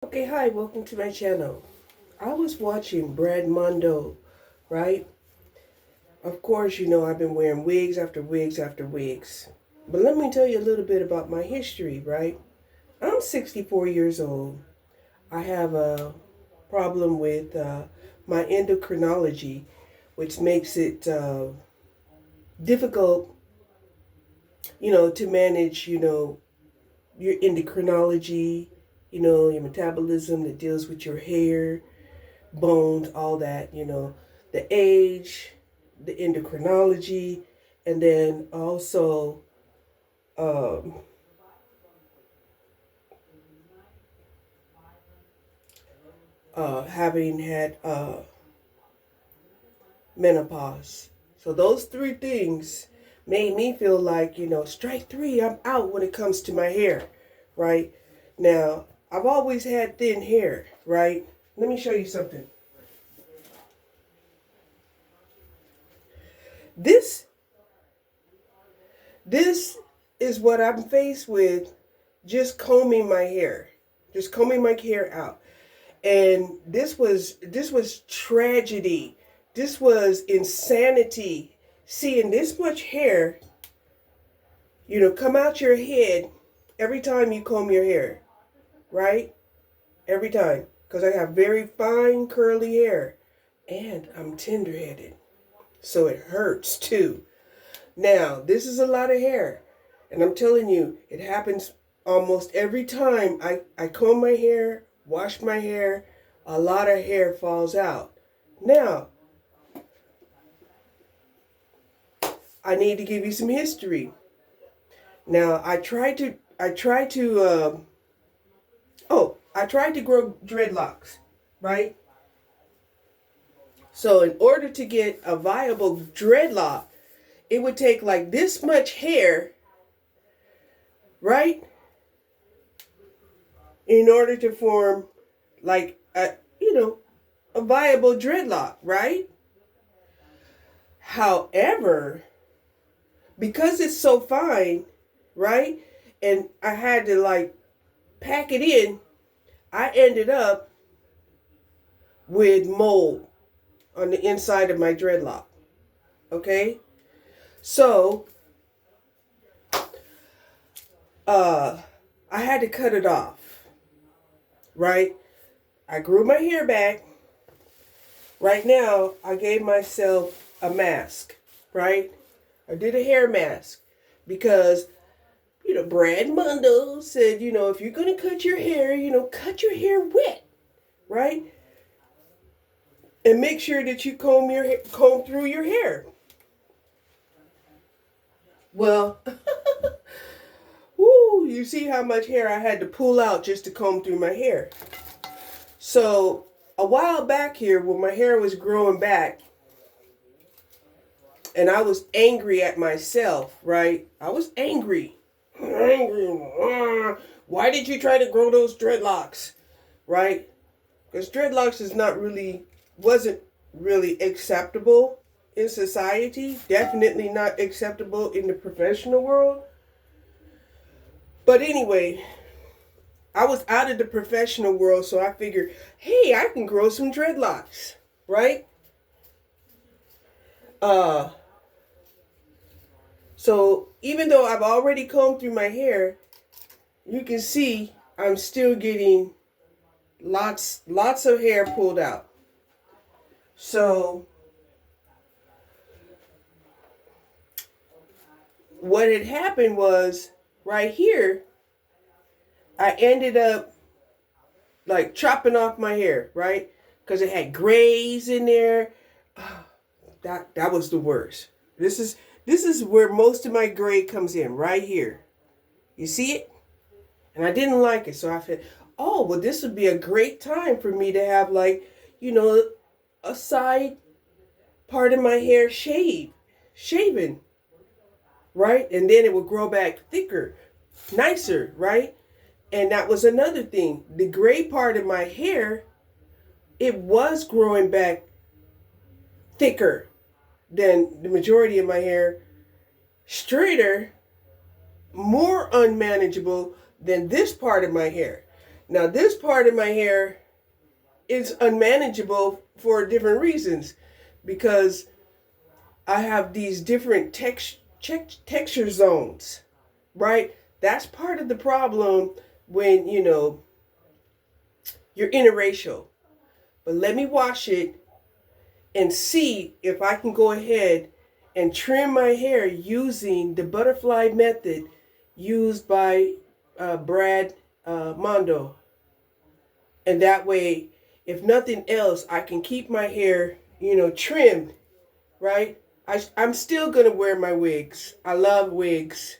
Okay, hi, welcome to my channel. I was watching Brad Mondo, right? Of course, you know I've been wearing wigs after wigs after wigs. But let me tell you a little bit about my history, right? I'm 64 years old. I have a problem with my endocrinology, which makes it difficult, to manage, your endocrinology, your metabolism that deals with your hair, bones, all that, the age, the endocrinology, and then also um, having had menopause. So those three things made me feel like, strike three, I'm out when it comes to my hair, right? Now, I've always had thin hair, right? Let me show you something. This This is what I'm faced with just combing my hair. Just combing my hair out. And this was tragedy. This was insanity. Seeing this much hair, come out your head every time you comb your hair, right? Every time. Because I have very fine curly hair. And I'm tender-headed. So it hurts too. Now, this is a lot of hair. And I'm telling you, it happens almost every time I comb my hair, wash my hair, a lot of hair falls out. Now, I need to give you some history. Now, I tried to grow dreadlocks, right? So in order to get a viable dreadlock, it would take like this much hair, right? In order to form like a viable dreadlock, right? However, because it's so fine, right? And I had to like pack it in, I ended up with mold on the inside of my dreadlock. Okay? So, I had to cut it off, right? I grew my hair back. Right now, I gave myself a mask, right? I did a hair mask because, Brad Mondo said, if you're going to cut your hair, cut your hair wet, right? And make sure that you comb through your hair. Well, whoo, you see how much hair I had to pull out just to comb through my hair. So a while back here when my hair was growing back and I was angry at myself, right? I was angry. Why did you try to grow those dreadlocks? Right? Because dreadlocks wasn't really acceptable in society. Definitely not acceptable in the professional world. But anyway, I was out of the professional world, so I figured, hey, I can grow some dreadlocks, right? So even though I've already combed through my hair, you can see I'm still getting lots of hair pulled out. So what had happened was right here, I ended up like chopping off my hair, right? Because it had grays in there. That was the worst. This is where most of my gray comes in, right here. You see it? And I didn't like it, so I said, oh, well, this would be a great time for me to have like, a side part of my hair shaven, right? And then it would grow back thicker, nicer, right? And that was another thing. The gray part of my hair, it was growing back thicker than the majority of my hair, straighter, more unmanageable than this part of my hair. Now this part of my hair is unmanageable for different reasons because I have these different texture zones, right? That's part of the problem when, you're interracial. But let me wash it and see if I can go ahead and trim my hair using the butterfly method used by Brad Mondo. And that way, if nothing else, I can keep my hair, trimmed, right? I'm still going to wear my wigs. I love wigs,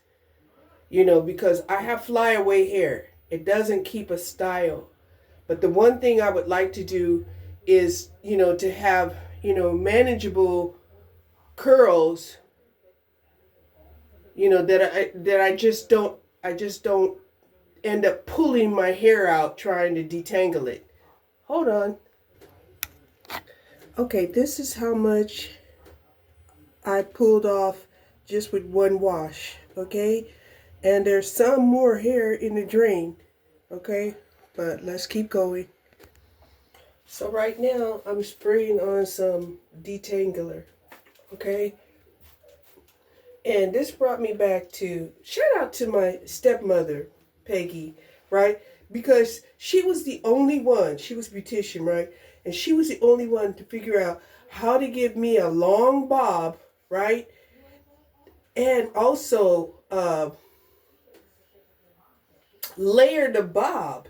because I have flyaway hair. It doesn't keep a style. But the one thing I would like to do is, to have, manageable curls, that I just don't end up pulling my hair out trying to detangle it. Hold on. Okay, this is how much I pulled off just with one wash, okay? And there's some more hair in the drain, okay? But let's keep going. So right now, I'm spraying on some detangler, okay? And this brought me back to, shout out to my stepmother, Peggy, right? Because she was the only one, she was a beautician, right? And she was the only one to figure out how to give me a long bob, right? And also layer the bob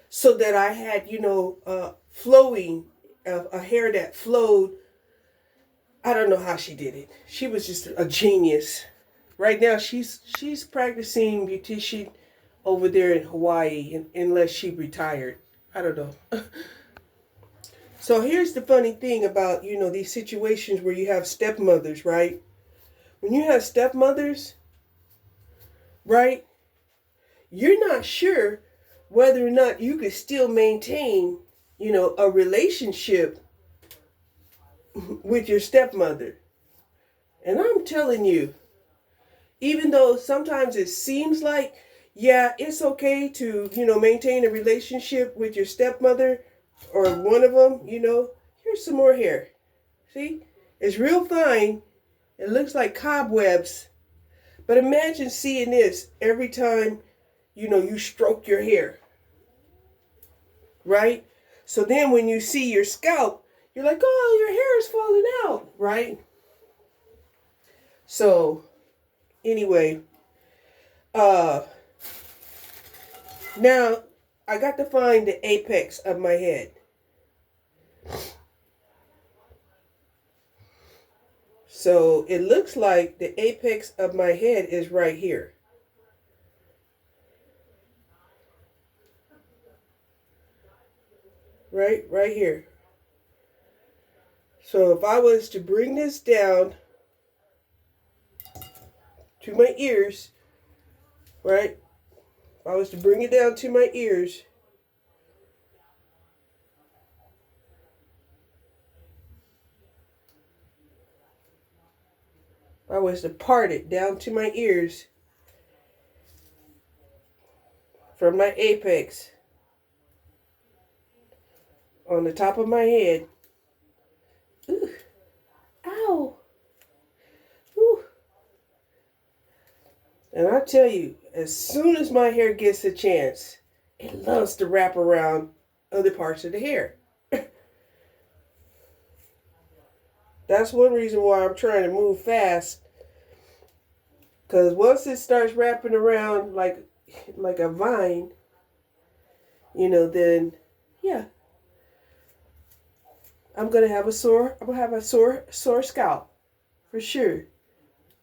so that I had, flowing, a hair that flowed. I don't know how she did it. She was just a genius. Right now, she's practicing beautician over there in Hawaii, unless she retired. I don't know. So here's the funny thing about, these situations where you have stepmothers, right? When you have stepmothers, right, you're not sure whether or not you could still maintain, a relationship with your stepmother. And I'm telling you, even though sometimes it seems like, yeah, it's okay to, maintain a relationship with your stepmother or one of them, here's some more hair. See? It's real fine. It looks like cobwebs. But imagine seeing this every time, you stroke your hair. Right? So then when you see your scalp, you're like, oh, your hair is falling out. Right? So, anyway, now I got to find the apex of my head. So it looks like the apex of my head is right here. Right here. So if I was to bring this down to my ears, right? If I was to bring it down to my ears, if I was to part it down to my ears from my apex on the top of my head. Ooh, ow. Ooh. And I tell you, as soon as my hair gets a chance, it loves to wrap around other parts of the hair. That's one reason why I'm trying to move fast. Because once it starts wrapping around like a vine, then yeah, I'm gonna have a sore scalp for sure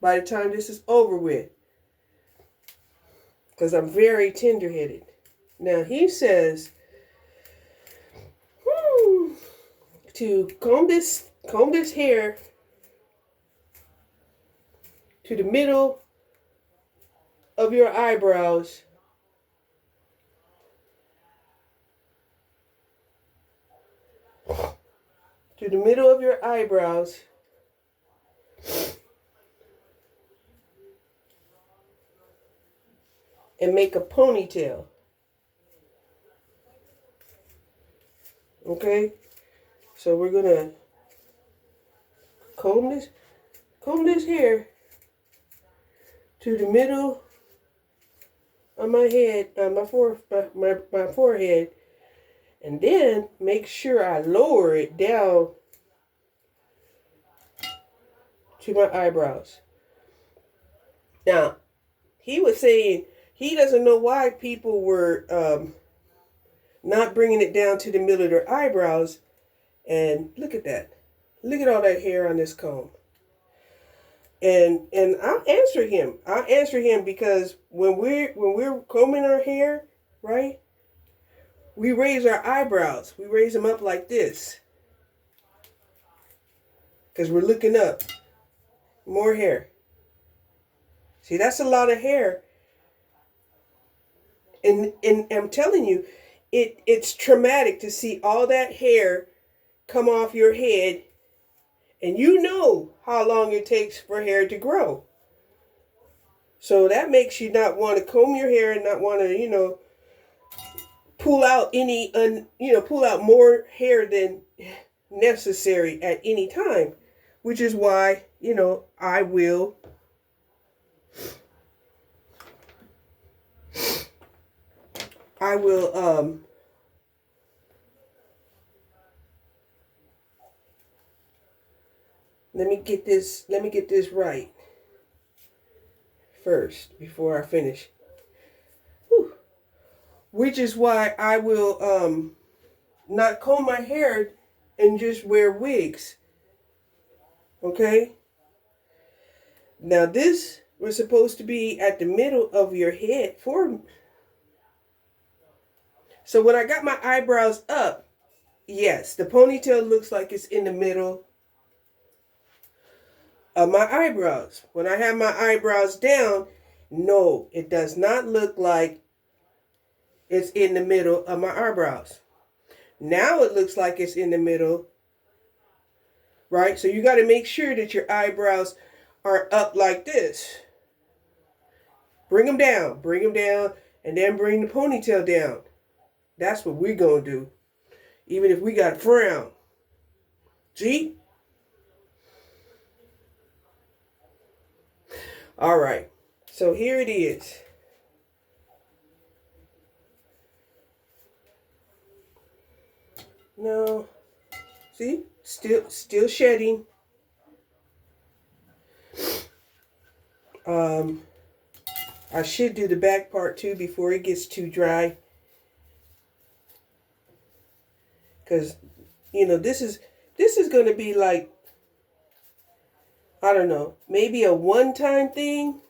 by the time this is over with. Because I'm very tender-headed. Now he says to comb this hair to the middle of your eyebrows. To the middle of your eyebrows. And make a ponytail. Okay, so we're gonna comb this hair to the middle of my head, my forehead, and then make sure I lower it down to my eyebrows. Now, he was saying he doesn't know why people were not bringing it down to the middle of their eyebrows. And look at that. Look at all that hair on this comb. And I'll answer him. I'll answer him because when we're combing our hair, right? We raise our eyebrows. We raise them up like this. Because we're looking up. More hair. See, that's a lot of hair. And I'm telling you, it's traumatic to see all that hair come off your head. And you know how long it takes for hair to grow. So that makes you not want to comb your hair and not want to, pull out pull out more hair than necessary at any time. Which is why, I will let me get this right first before I finish. Whew. Which is why I will not comb my hair and just wear wigs. Okay? Now this was supposed to be at the middle of your head so when I got my eyebrows up, yes, the ponytail looks like it's in the middle of my eyebrows. When I have my eyebrows down, no, it does not look like it's in the middle of my eyebrows. Now it looks like it's in the middle, right? So you got to make sure that your eyebrows are up like this. Bring them down, and then bring the ponytail down. That's what we're going to do, even if we got a frown. See? All right, so here it is. No, see, still shedding. I should do the back part too before it gets too dry, because this is going to be like, I don't know, maybe a one-time thing,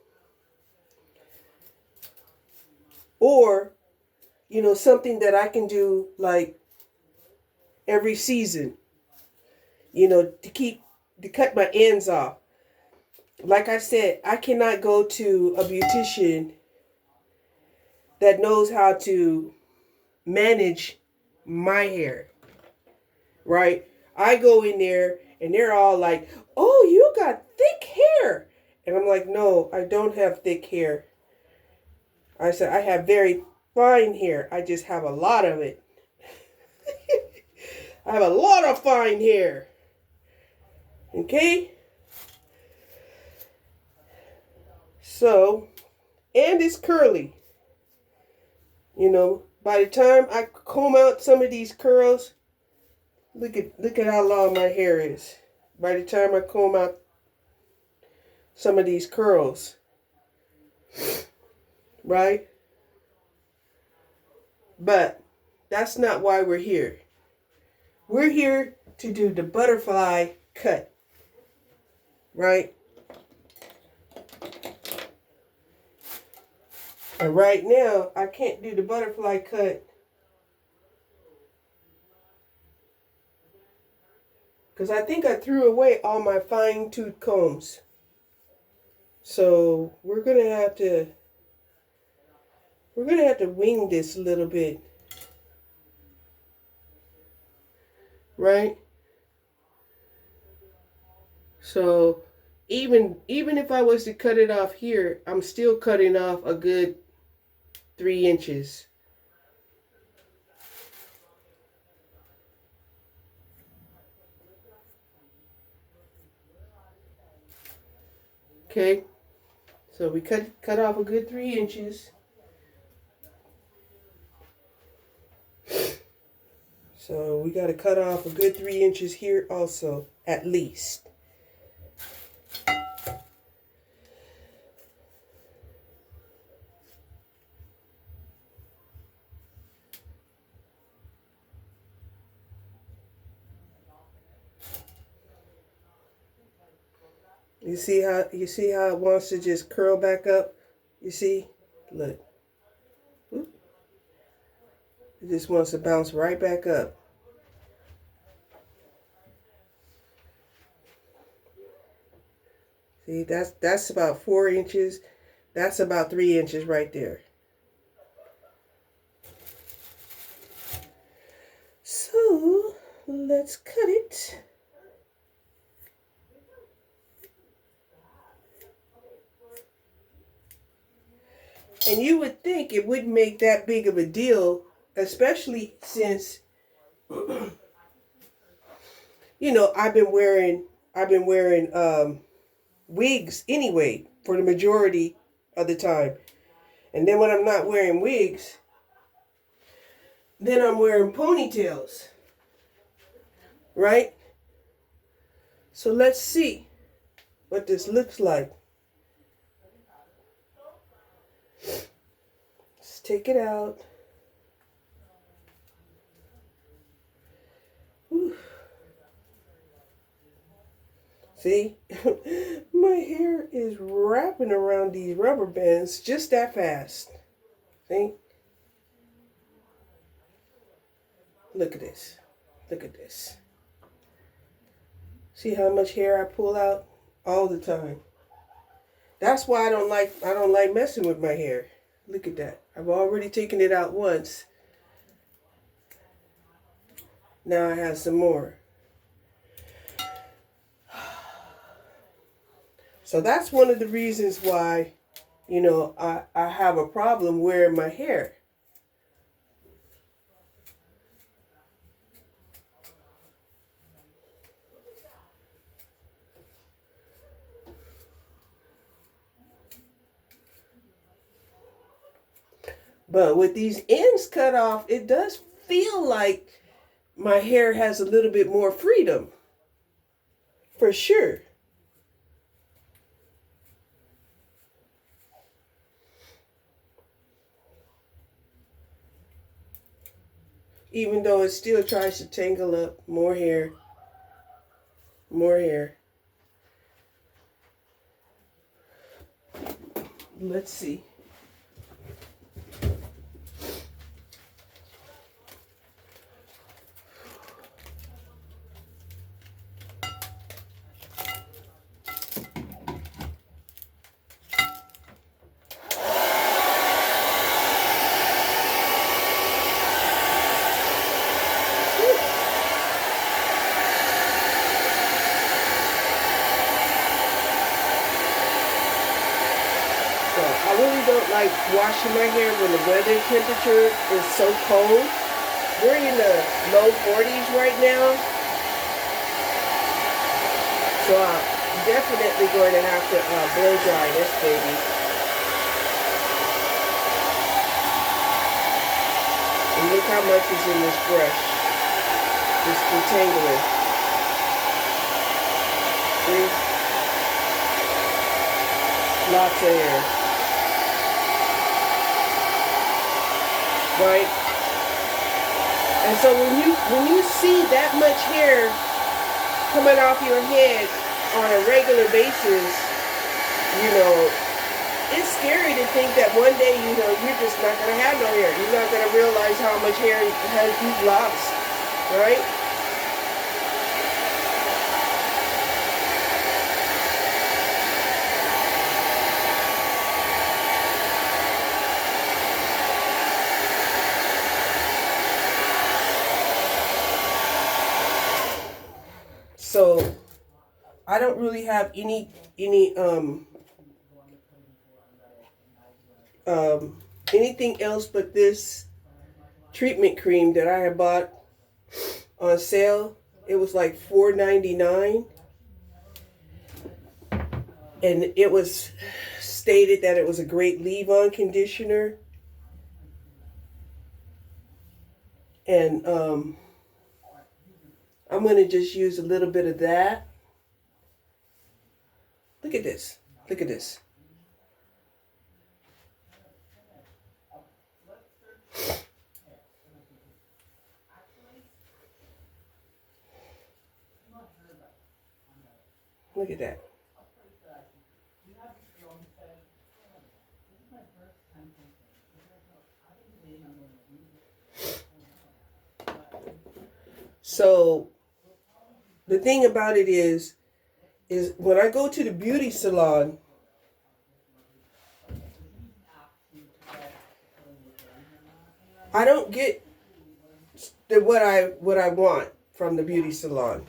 or something that I can do like every season, to cut my ends off. Like I said, I cannot go to a beautician that knows how to manage my hair, right? I go in there and they're all like, "Oh, you got thick hair." And I'm like, "No, I don't have thick hair." I said, "I have very fine hair. I just have a lot of it." I have a lot of fine hair. Okay? So, and it's curly. By the time I comb out some of these curls, look at how long my hair is. By the time I comb out some of these curls, right? But that's not why we're here. We're here to do the butterfly cut, right? And right now, I can't do the butterfly cut because I think I threw away all my fine tooth combs. So we're gonna have to wing this a little bit, right? So even if I was to cut it off here, I'm still cutting off a good 3 inches. Okay, so we cut off a good 3 inches. So we got to cut off a good 3 inches here also, at least. You see how it wants to just curl back up? You see? Look. Oop. It just wants to bounce right back up. See, that's about 4 inches. That's about 3 inches right there. So let's cut it. And you would think it wouldn't make that big of a deal, especially since you know I've been wearing wigs anyway for the majority of the time. And then when I'm not wearing wigs, then I'm wearing ponytails. Right? So let's see what this looks like. Let's take it out. Whew. See, my hair is wrapping around these rubber bands just that fast. See? Look at this. Look at this. See how much hair I pull out all the time. That's why I don't like messing with my hair. Look at that. I've already taken it out once. Now I have some more. So that's one of the reasons why, you know, I have a problem wearing my hair. But with these ends cut off, it does feel like my hair has a little bit more freedom. For sure. Even though it still tries to tangle up more hair. More hair. Let's see. I really don't like washing my hair when the weather temperature is so cold. We're in the low 40s right now. So I'm definitely going to have to blow dry this baby. And look how much is in this brush. This detangler. See? Lots of hair. Right? And so when you see that much hair coming off your head on a regular basis, you know, it's scary to think that one day, you know, you're just not going to have no hair. You're not going to realize how much hair you've lost, right? So I don't really have anything else but this treatment cream that I had bought on sale. It was like $4.99. And it was stated that it was a great leave-on conditioner. And I'm going to just use a little bit of that. Look at this. Look at this. Look at that. So the thing about it is when I go to the beauty salon, I don't get what I want from the beauty salon.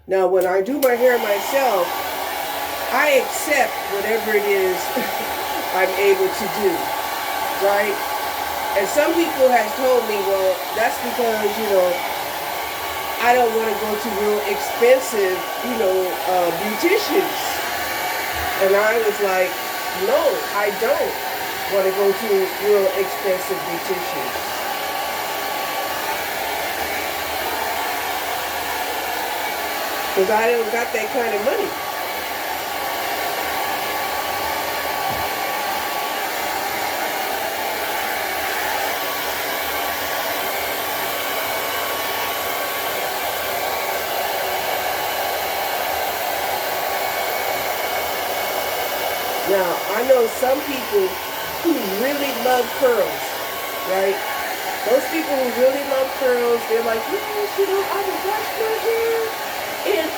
Now, when I do my hair myself, I accept whatever it is I'm able to do, right? And some people have told me, well, that's because, I don't want to go to real expensive, beauticians. And I was like, no, I don't want to go to real expensive beauticians. Because I don't got that kind of money. Now, I know some people who really love curls, right? Those people who really love curls, they're like, yes, I would wash my hair and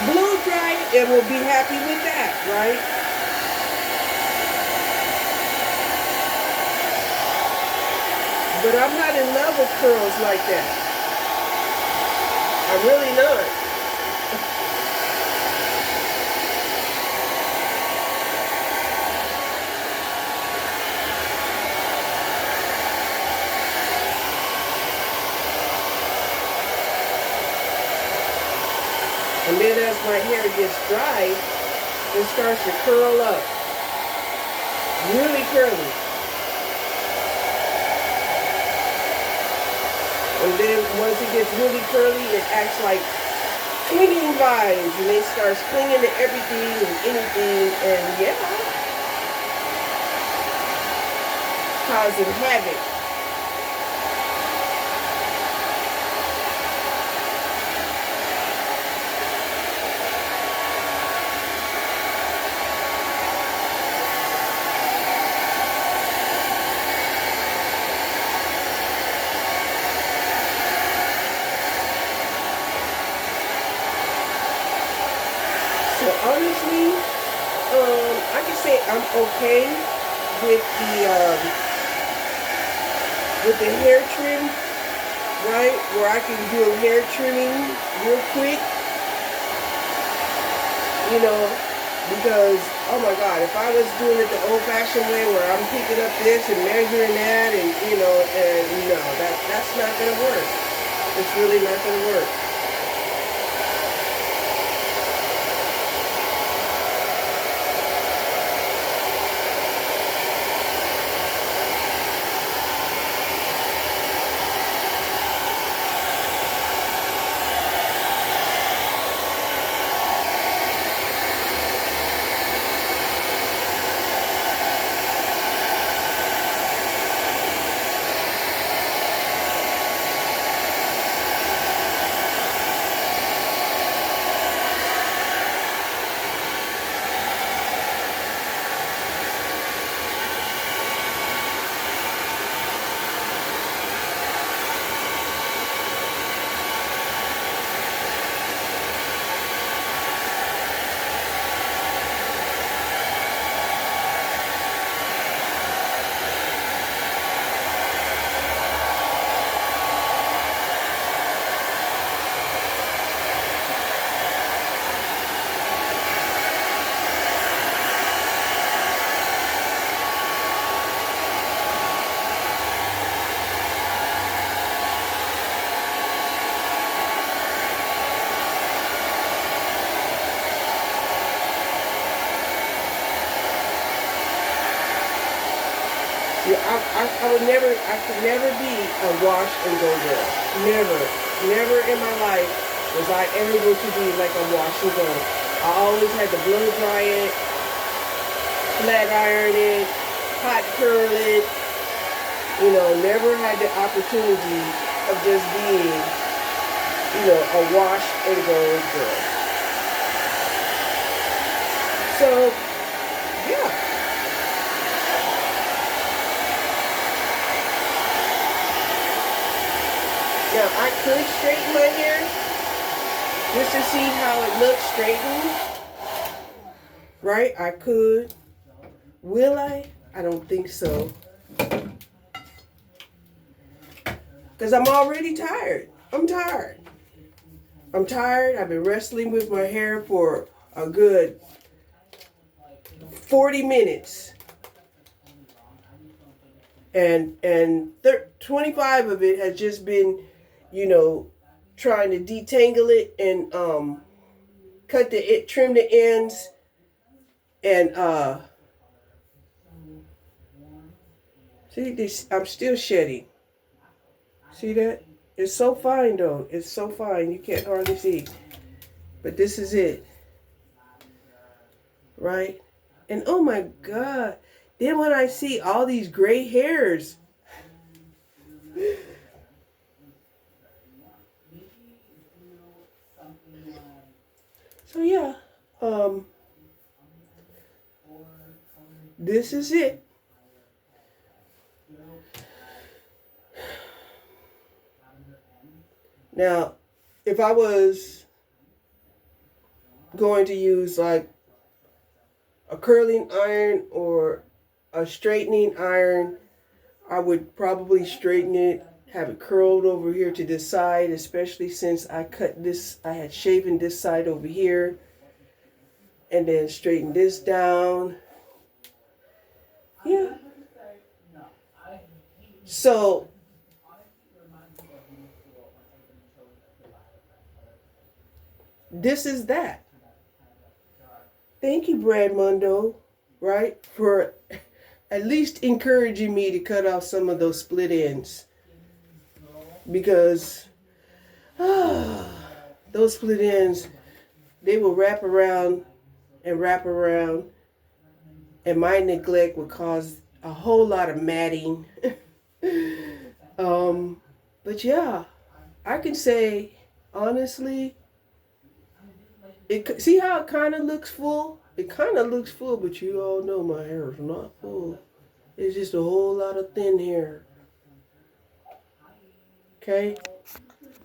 blow dry it and will be happy with that, right? But I'm not in love with curls like that. I'm really not. And then as my hair gets dry, it starts to curl up. Really curly. And then once it gets really curly, it acts like clinging vines. And it starts clinging to everything and anything. And yeah, causing havoc. So honestly, I can say I'm okay with the hair trim, right? Where I can do a hair trimming real quick, because oh my God, if I was doing it the old-fashioned way, where I'm picking up this and measuring that, and no, that's not gonna work. It's really not gonna work. I could never be a wash and go girl. Never, never in my life was I able to be like a wash and go. I always had to blow dry it, flat iron it, hot curl it. You know, never had the opportunity of just being, you know, a wash and go girl. So, yeah. Now, I could straighten my hair just to see how it looks straightened. Right? I could. Will I? I don't think so. Because I'm already tired. I'm tired. I'm tired. I've been wrestling with my hair for a good 40 minutes. And 25 of it has just been, you know, trying to detangle it and trim the ends and see this. I'm still shedding. See that? It's so fine though. It's so fine you can't hardly see. But this is it, right? And oh my God! Then when I see all these gray hairs. So yeah, this is it. Now, if I was going to use like a curling iron or a straightening iron, I would probably straighten it, have it curled over here to this side, especially since I had shaven this side over here, and then straighten this down. Yeah. So, this is that. Thank you, Brad Mondo, right, for at least encouraging me to cut off some of those split ends. Because those split ends, they will wrap around, and my neglect would cause a whole lot of matting. But yeah, I can say honestly, see how it kind of looks full? It kind of looks full, but you all know my hair is not full. It's just a whole lot of thin hair. Okay?